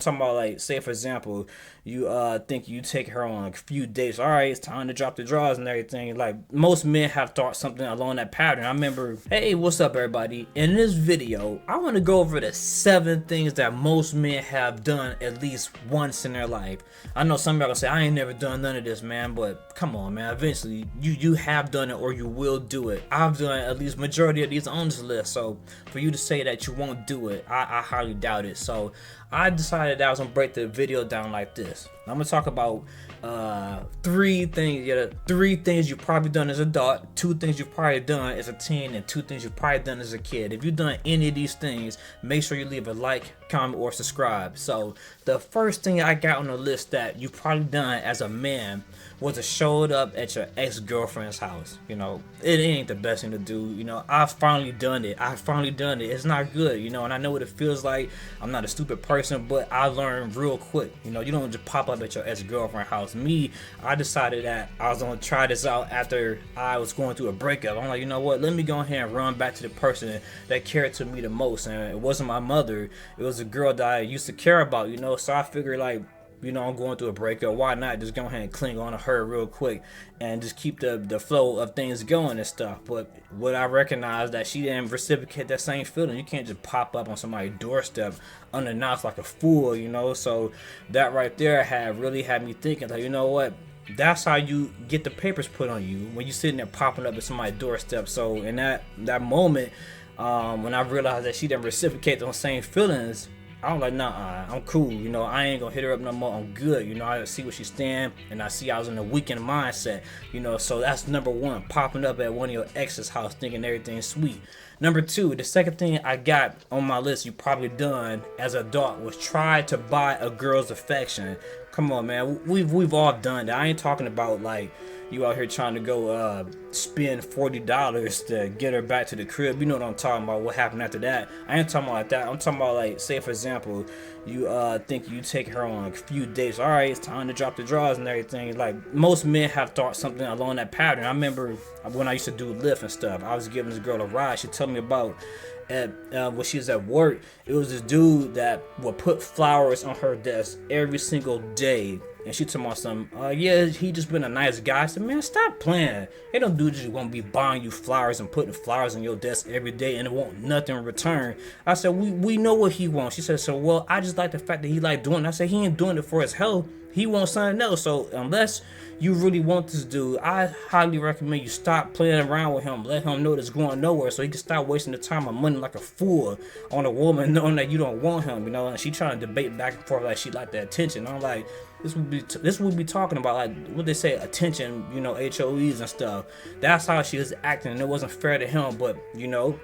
Talking about, like, say for example, you think you take her on a few dates. All right, it's time to drop the drawers and everything. Like, most men have thought something along that pattern. I remember, hey, what's up, everybody? In this video, I want to go over the 7 things that most men have done at least once in their life. I know some of y'all gonna say I ain't never done none of this, man, but come on, man. Eventually, you have done it or you will do it. I've done at least majority of these on this list. So for you to say that you won't do it, I highly doubt it. So I decided that I was gonna break the video down like this. I'm gonna talk about 3 things. Yeah, 3 things you've probably done as an adult, 2 things you've probably done as a teen, and 2 things you've probably done as a kid. If you've done any of these things, make sure you leave a like, comment, or subscribe. So the first thing I got on the list that you've probably done as a man was to show up at your ex-girlfriend's house. You know, it ain't the best thing to do. You know, I've finally done it. It's not good, you know, and I know what it feels like. I'm not a stupid person, but I learned real quick. You know, you don't just pop up at your ex-girlfriend's house. Me, I decided that I was gonna try this out after I was going through a breakup. I'm like, you know what? Let me go ahead and run back to the person that cared to me the most, and it wasn't my mother. It was a girl that I used to care about. You know, so I figured, like, you know, I'm going through a breakup. Why not just go ahead and cling on to her real quick and just keep the flow of things going and stuff? But what I recognized that she didn't reciprocate that same feeling. You can't just pop up on somebody's doorstep unannounced like a fool, you know. So that right there really had me thinking, like, you know what? That's how you get the papers put on you, when you sitting there popping up at somebody's doorstep. So in that moment, when I realized that she didn't reciprocate those same feelings, I was like, nah, I'm cool. You know, I ain't gonna hit her up no more. I'm good. You know, I see where she stand, and I see I was in a weekend mindset. You know, so that's number 1, popping up at one of your ex's house thinking everything's sweet. Number 2, the second thing I got on my list you probably done as an adult was try to buy a girl's affection. Come on, man, we've all done that. I ain't talking about like you out here trying to go spend $40 to get her back to the crib. You know what I'm talking about, what happened after that. I ain't talking about like that. I'm talking about, like, say for example, you think you take her on a few dates. All right, it's time to drop the drawers and everything. Like, most men have thought something along that pattern. I remember when I used to do Lyft and stuff, I was giving this girl a ride. She told me about when she was at work, it was this dude that would put flowers on her desk every single day. And she told me something, yeah, he just been a nice guy. I said, man, stop playing. Ain't no dude just gonna be buying you flowers and putting flowers on your desk every day and it won't nothing in return. I said, we know what he wants. She said, so, well, I just like the fact that he like doing it. I said, he ain't doing it for his health. He wants something else. So unless you really want this dude, I highly recommend you stop playing around with him. Let him know that's going nowhere, so he can stop wasting the time and money like a fool on a woman knowing that you don't want him, you know. And she trying to debate back and forth like she like the attention. I'm like, this would be talking about, like, what they say, attention, you know, HOEs and stuff. That's how she was acting, and it wasn't fair to him. But, you know,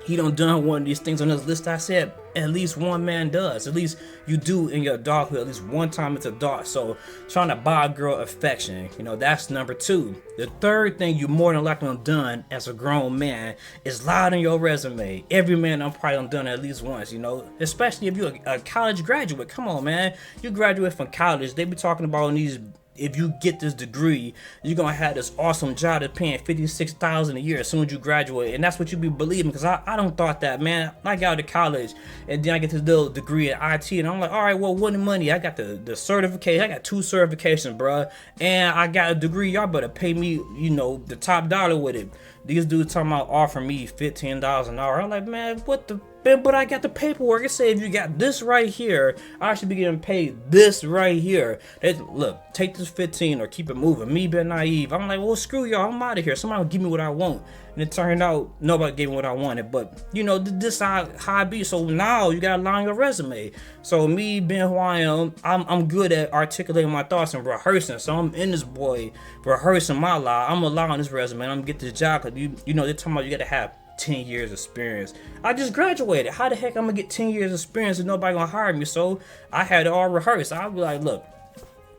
he done one of these things on this list I said at least one man does. At least you do in your adulthood, at least one time it's adult. So trying to buy a girl affection, you know, that's number 2. The third thing you more than likely done as a grown man is lied on your resume. Every man I'm probably done at least once, you know, especially if you're a college graduate. Come on, man, you graduate from college, they be talking about in these, if you get this degree, you're gonna have this awesome job that's paying $56,000 a year as soon as you graduate, and that's what you be believing. Because I don't thought that, man. I got out of college and then I get this little degree in IT, and I'm like, all right, well, what the money? I got the certification. I got 2 certifications, bruh, and I got a degree. Y'all better pay me, you know, the top dollar with it. These dudes talking about offering me $15 an hour. I'm like, man, what the? But I got the paperwork. It said if you got this right here, I should be getting paid this right here. Look, take this 15 or keep it moving. Me being naive, I'm like, well, screw y'all, I'm out of here. Somebody will give me what I want. And it turned out nobody gave me what I wanted. But, you know, this how I be. So now you got to lie on your resume. So me being who I am, I'm good at articulating my thoughts and rehearsing. So I'm in this boy rehearsing my lie. I'm going to lie on this resume and I'm going to get this job. Because, you know, they're talking about you got to have 10 years experience. I just graduated. How the heck I'm gonna get 10 years experience and nobody gonna hire me? So I had it all rehearsed. I'll be like, look,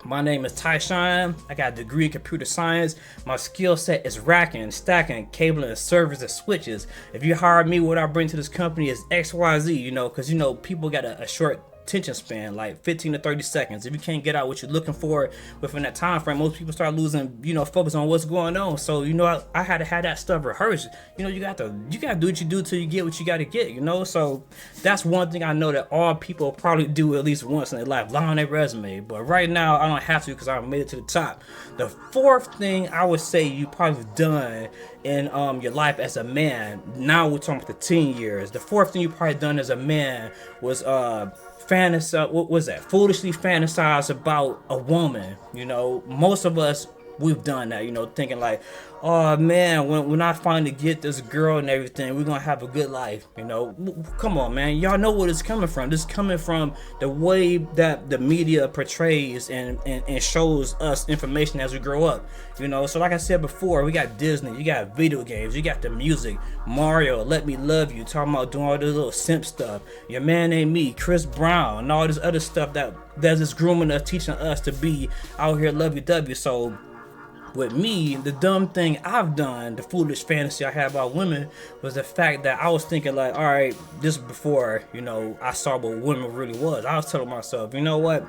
my name is TyShawn. I got a degree in computer science. My skill set is racking, stacking, cabling, servers, and switches. If you hire me, what I bring to this company is XYZ, you know, because, you know, people got a short attention span, like 15 to 30 seconds. If you can't get out what you're looking for within that time frame, most people start losing, focus on what's going on. So, I had to have that stuff rehearsed. You got to do what you do till you get what you got to get, So that's one thing I know that all people probably do at least once in their life, lie on their resume. But right now, I don't have to because I made it to the top. The fourth thing I would say you probably done in your life as a man, now we're talking about the teen years. The fourth thing you probably done as a man was foolishly fantasize about a woman. Most of us, we've done that, thinking like, oh man, when I finally get this girl and everything, we're gonna have a good life. Come on, man, y'all know where it's coming from. This is coming from the way that the media portrays and shows us information as we grow up. So like I said before, we got Disney, you got video games, you got the music, Mario, Let Me Love You, talking about doing all this little simp stuff, Your Man Ain't Me, Chris Brown, and all this other stuff that's just grooming us, teaching us to be out here lovey-dovey. So with me, the dumb thing I've done, the foolish fantasy I had about women, was the fact that I was thinking like, all right, this before, I saw what women really was. I was telling myself, you know what?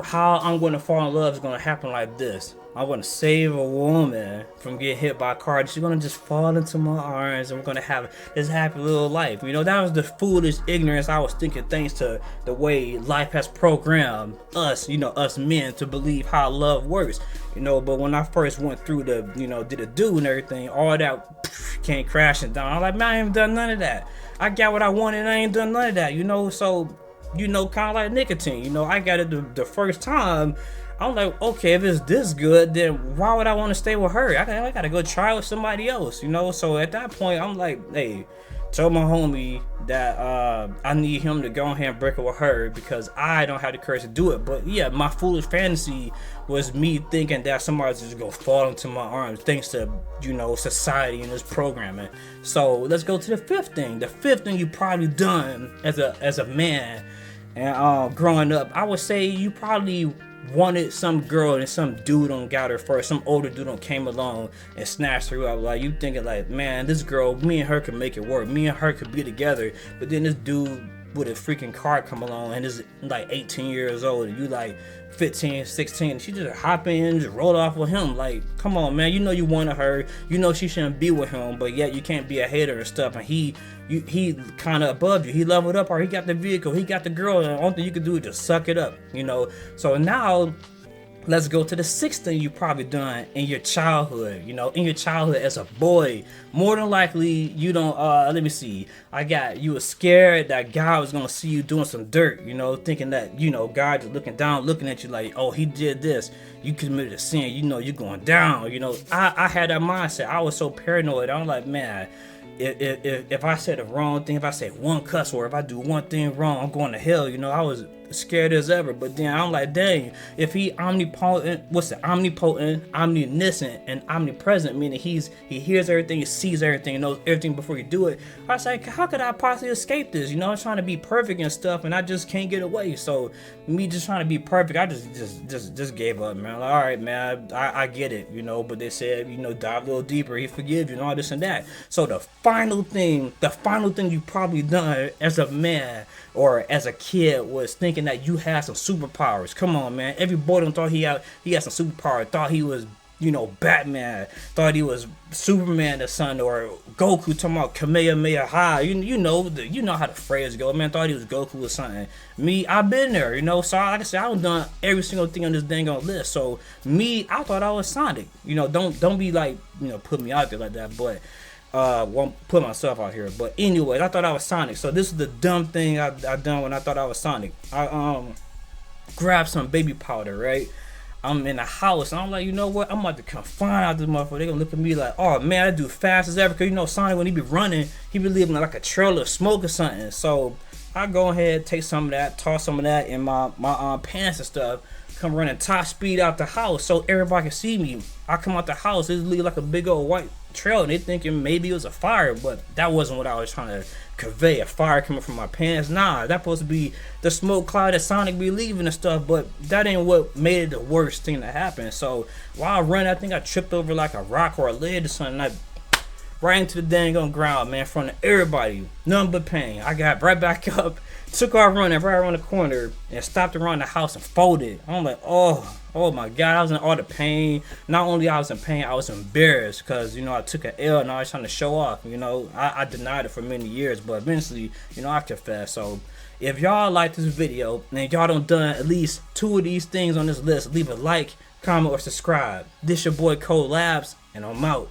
How I'm going to fall in love is going to happen like this. I'm going to save a woman from getting hit by a car. She's going to just fall into my arms and we're going to have this happy little life. That was the foolish ignorance I was thinking, thanks to the way life has programmed us, us men, to believe how love works. But when I first went through did a do and everything, all that came crashing down. I'm like, man, I ain't done none of that. I got what I wanted and I ain't done none of that, So, kind of like nicotine, I got it the first time. I'm like, okay, if it's this good, then why would I want to stay with her? I gotta go try with somebody else, So at that point, I'm like, hey, tell my homie that I need him to go ahead and break up with her because I don't have the courage to do it. But yeah, my foolish fantasy was me thinking that somebody's just gonna fall into my arms thanks to, society and this programming. So let's go to the fifth thing. The fifth thing you probably done as a man and growing up, I would say you probably wanted some girl and some dude on got her first, some older dude on came along and snatched her up. Like, you thinking like, man, this girl, me and her could make it work, me and her could be together. But then this dude with a freaking car come along and is like 18 years old and you like 15, 16, and she just hop in and just roll off with him. Like, come on, man, you wanted her, she shouldn't be with him, but yet you can't be a hater and stuff. And he kind of above you, he leveled up, or he got the vehicle, he got the girl, and the only thing you can do is just suck it up. So now let's go to the sixth thing you probably done in your childhood. In your childhood as a boy, more than likely you don't. Let me see. You were scared that God was gonna see you doing some dirt. Thinking that God is looking down, looking at you like, oh, he did this. You committed a sin. You're going down. I had that mindset. I was so paranoid. I'm like, man, if I said the wrong thing, if I say one cuss word, if I do one thing wrong, I'm going to hell. I was scared as ever. But then I'm like, dang, if he omnipotent, omniscient, and omnipresent, meaning he hears everything, he sees everything, he knows everything before you do it. I was like, how could I possibly escape this? I'm trying to be perfect and stuff, and I just can't get away. So me just trying to be perfect, I just gave up, man. Like, all right, man, I get it, But they said, dive a little deeper, he forgive you, and all this and that. So the final thing you probably done as a man or as a kid was thinking that you had some superpowers. Come on, man. Every boy done thought he had some superpower. Thought he was, Batman. Thought he was Superman the son, or Goku talking about Kamehameha. You know how the phrase go, man. Thought he was Goku or something. Me, I've been there, So like I said, I've done every single thing on this dang on list. So me, I thought I was Sonic. Don't be like, put me out there like that, but. Won't put myself out here, but anyways, I thought I was Sonic. So this is the dumb thing I done when I thought I was Sonic. I grabbed some baby powder, right? I'm in the house and I'm like, you know what? I'm about to come find out this motherfucker. They gonna look at me like, oh man, I do fast as ever. Cause Sonic, when he be running, he be leaving like a trail of smoke or something. So I go ahead, take some of that, toss some of that in my pants and stuff. Come running top speed out the house so everybody can see me. I come out the house, it's leave like a big old white trail, and they thinking maybe it was a fire, but that wasn't what I was trying to convey. A fire coming from my pants, nah, that's supposed to be the smoke cloud that Sonic be leaving and stuff, but that ain't what made it the worst thing that happened. So while I run, I think I tripped over like a rock or a lid or something, I right into the dang on ground, man, in front of everybody, nothing but pain. I got right back up, Took off running right around the corner and stopped around the house and folded. I'm like, oh my God, I was in all the pain. Not only I was in pain, I was embarrassed because, you know, I took an L and I was trying to show off. You know, I denied it for many years, but eventually, you know, I confessed. So if y'all like this video and y'all don't done at least 2 of these things on this list, leave a like, comment, or subscribe. This your boy Labz, and I'm out.